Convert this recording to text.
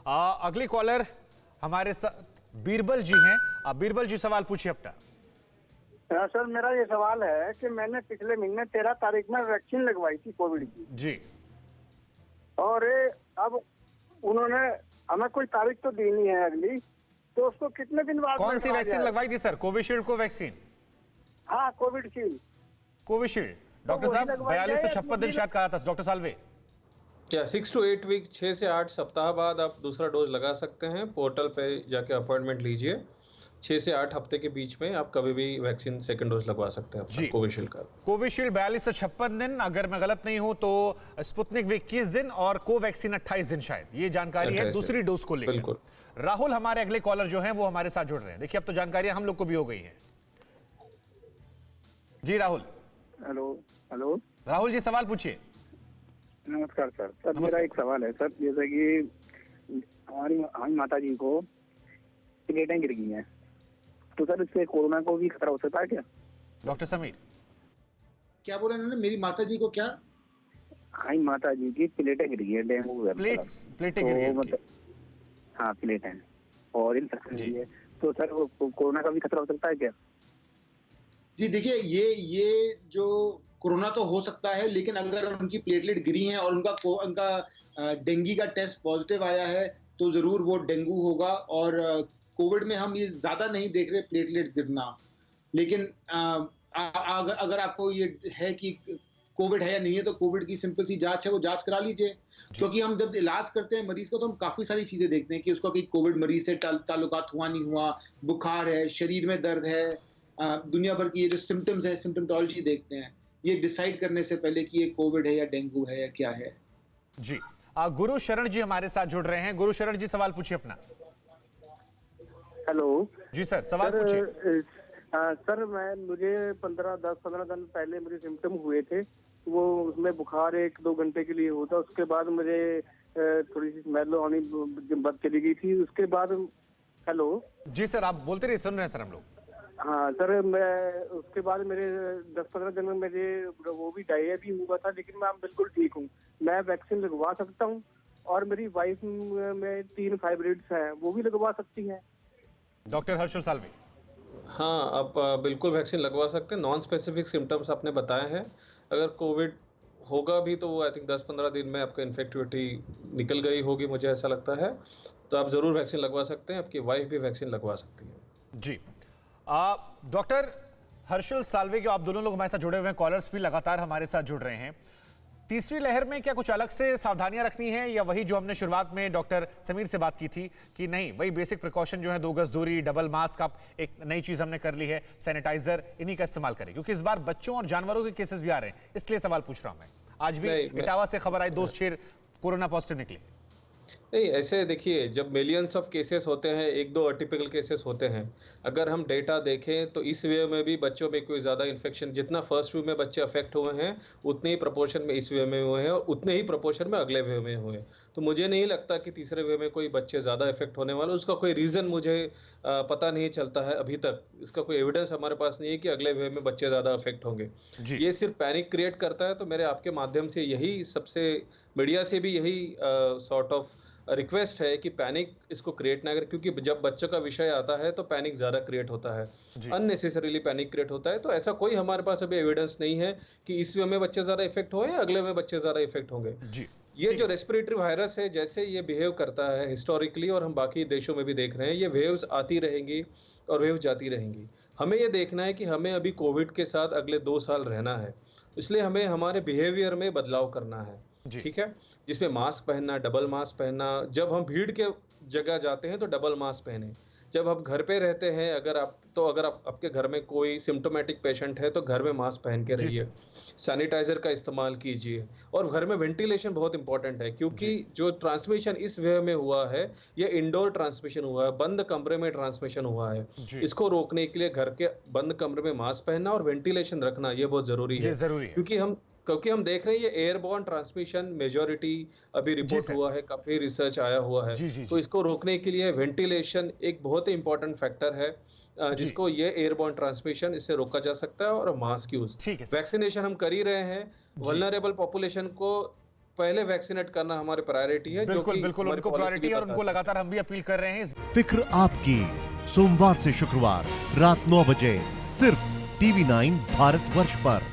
अगली कॉलर हमारे साथ बीरबल जी हैं। बीरबल जी सवाल पूछिए अपना। सर मेरा ये सवाल है कि मैंने पिछले महीने 13 तारीख में वैक्सीन लगवाई थी कोविड की जी। और अब उन्होंने हमें कोई तारीख तो दी नहीं है अगली, तो उसको कितने दिन बाद कौन सी वैक्सीन लगवाई थी सर? कोविशील्ड को वैक्सीन? हाँ कोविडशील्ड। कोविशील्ड डॉक्टर साहब 42 से 56 दिन शायद कहा था डॉक्टर साल्वे। क्या 6 to 8 वीक, 6 से 8 सप्ताह बाद आप दूसरा डोज लगा सकते हैं। पोर्टल पे जाके अपॉइंटमेंट लीजिए। 6 से 8 हफ्ते के बीच में आप कभी भी वैक्सीन सेकंड डोज लगवा सकते हैं अपना कोविशील्ड का। कोविशील्ड 42 से 56 दिन, अगर मैं गलत नहीं हूं तो स्पुतनिक भी 21 दिन और कोवैक्सीन 28 दिन शायद, ये जानकारी है दूसरी डोज को लेकर। बिल्कुल। राहुल हमारे अगले कॉलर जो हैं वो हमारे साथ जुड़ रहे हैं। देखिए अब तो जानकारी हम लोग को भी हो गई है। जी राहुल। हेलो हेलो राहुल जी सवाल पूछिए। नमस्कार सर। सर मेरा एक सवाल है सर, जैसे कि हमारी माता जी को प्लेटें गिर गई हैं, तो सर इससे कोरोना को भी खतरा हो सकता है क्या? डॉक्टर समीर क्या बोले इन्होंने? मेरी माता जी को क्या? हमारी माता जी की प्लेटें गिर गई है, डेंगू प्लेटें गिर गई मतलब हाँ प्लेटें और इन्फेक्शन है, तो सर वो कोरोना का भी खतरा हो सकता है क्या? जी देखिए, ये जो कोरोना तो हो सकता है, लेकिन अगर उनकी प्लेटलेट गिरी हैं और उनका डेंगू का टेस्ट पॉजिटिव आया है तो जरूर वो डेंगू होगा। और कोविड में हम ये ज्यादा नहीं देख रहे प्लेटलेट्स गिरना, लेकिन अगर आपको ये है कि कोविड है या नहीं है तो कोविड की सिंपल सी जांच है, वो जांच करा लीजिए। क्योंकि हम जब इलाज करते हैं मरीज को तो हम काफी सारी चीजें देखते हैं कि उसका कोई कोविड मरीज से ताल्लुकात हुआ नहीं हुआ, बुखार है, शरीर में दर्द है, दुनिया भर की ये जो सिम्टम्स है, सिम्टमटोलॉजी देखते हैं, ये डिसाइड करने से पहले कि ये कोविड है या डेंगू है या क्या है। जी। गुरु शरण जी हमारे साथ जुड़ रहे हैं। गुरु शरण जी सवाल पूछिए अपना। हेलो जी सर सवाल पूछिए। सर मुझे 10-15 दिन पहले मुझे सिम्टम हुए थे, वो उसमें बुखार 1-2 घंटे के लिए होता, उसके बाद मुझे थोड़ी सी स्मेल आनी बंद चली गई थी, उसके बाद। हेलो जी सर आप बोलते रहिए, सुन रहे हैं सर हम लोग। हाँ सर, मैं उसके बाद मेरे 10-15 दिन में मुझे वो भी डायरिया भी हुआ था, लेकिन मैं बिल्कुल ठीक हूँ। मैं वैक्सीन लगवा सकता हूँ और मेरी वाइफ में 3 फाइब्रिड्स हैं, वो भी लगवा सकती हैं। डॉक्टर हर्षल साल्वे। हाँ, आप बिल्कुल वैक्सीन लगवा सकते हैं। नॉन स्पेसिफिक सिम्टम्स आपने बताए हैं। अगर कोविड होगा भी तो वो आई थिंक 10-15 दिन में आपका इन्फेक्टिविटी निकल गई होगी, मुझे ऐसा लगता है। तो आप ज़रूर वैक्सीन लगवा सकते हैं। आपकी वाइफ भी वैक्सीन लगवा सकती है। जी। डॉक्टर हर्षल साल्वे के आप दोनों लोग हमारे साथ जुड़े हुए हैं, कॉलर्स भी लगातार हमारे साथ जुड़ रहे हैं। तीसरी लहर में क्या कुछ अलग से सावधानियां रखनी है या वही जो हमने शुरुआत में डॉक्टर समीर से बात की थी कि नहीं वही बेसिक प्रिकॉशन जो है 2 गज दूरी, डबल मास्क, आप एक नई चीज हमने कर ली है, सैनिटाइजर, इन्हीं का इस्तेमाल करें? क्योंकि इस बार बच्चों और जानवरों के केसेस भी आ रहे हैं, इसलिए सवाल पूछ रहा हूं मैं। आज भी इटावा से खबर आई 2 शेर कोरोना पॉजिटिव निकले। नहीं, ऐसे देखिए, जब मिलियंस ऑफ केसेस होते हैं, 1-2 अटिपिकल केसेस होते हैं। अगर हम डेटा देखें तो इस वेव में भी बच्चों में कोई ज़्यादा इन्फेक्शन, जितना फर्स्ट वेव में बच्चे अफेक्ट हुए हैं उतने ही प्रपोर्शन में इस वेव में हुए हैं और उतने ही प्रपोर्शन में अगले वेव में हुए हैं। तो मुझे नहीं लगता कि तीसरे वेव में कोई बच्चे ज़्यादा इफेक्ट होने वाले। उसका कोई रीज़न मुझे पता नहीं चलता है अभी तक। इसका कोई एविडेंस हमारे पास नहीं है कि अगले वेव में बच्चे ज़्यादा अफेक्ट होंगे। ये सिर्फ पैनिक क्रिएट करता है। तो मेरे आपके माध्यम से यही, सबसे मीडिया से भी यही सॉर्ट ऑफ रिक्वेस्ट है कि पैनिक इसको क्रिएट ना करें, क्योंकि जब बच्चों का विषय आता है तो पैनिक ज़्यादा क्रिएट होता है, अननेसेसरीली पैनिक क्रिएट होता है। तो ऐसा कोई हमारे पास अभी एविडेंस नहीं है कि इस वे में बच्चे ज़्यादा इफेक्ट हुए या अगले में बच्चे ज़्यादा इफेक्ट होंगे। ये जो रेस्पिरेटरी वायरस है, जैसे ये बिहेव करता है हिस्टोरिकली और हम बाकी देशों में भी देख रहे हैं, ये वेव्स आती रहेंगी और वेव्स जाती रहेंगी। हमें ये देखना है कि हमें अभी कोविड के साथ अगले 2 साल रहना है, इसलिए हमें हमारे बिहेवियर में बदलाव करना है। ठीक है, जिसमें मास्क पहनना, डबल मास्क पहनना, जब हम भीड़ के जगह जाते हैं तो डबल मास्क पहने, जब आप घर पे रहते हैं अगर आपके घर में कोई सिम्टोमेटिक पेशेंट है तो घर में मास्क पहन के रहिए, सैनिटाइजर का इस्तेमाल कीजिए। और घर में वेंटिलेशन बहुत इंपॉर्टेंट है, क्योंकि जो ट्रांसमिशन इस वे में हुआ है ये इंडोर ट्रांसमिशन हुआ है, बंद कमरे में ट्रांसमिशन हुआ है। इसको रोकने के लिए घर के बंद कमरे में मास्क पहनना और वेंटिलेशन रखना ये बहुत जरूरी है। क्योंकि हम देख रहे हैं ये एयरबॉर्न ट्रांसमिशन मेजॉरिटी अभी रिपोर्ट हुआ है, काफी रिसर्च आया हुआ है। तो इसको रोकने के लिए वेंटिलेशन एक बहुत ही इंपॉर्टेंट फैक्टर है, जिसको ये एयरबॉर्न ट्रांसमिशन इससे रोका जा सकता है। और मास्क यूज, वैक्सीनेशन हम कर ही रहे हैं, वल्नरेबल पॉपुलेशन को पहले वैक्सीनेट करना हमारी प्रायोरिटी है। बिल्कुल बिल्कुल, हमारी उनको policy प्रायोरिटी भी है और उनको बताती है। लगातार हम भी अपील कर रहे हैं फिक्र आपकी, सोमवार से शुक्रवार रात 9 बजे सिर्फ TV9 भारतवर्ष पर।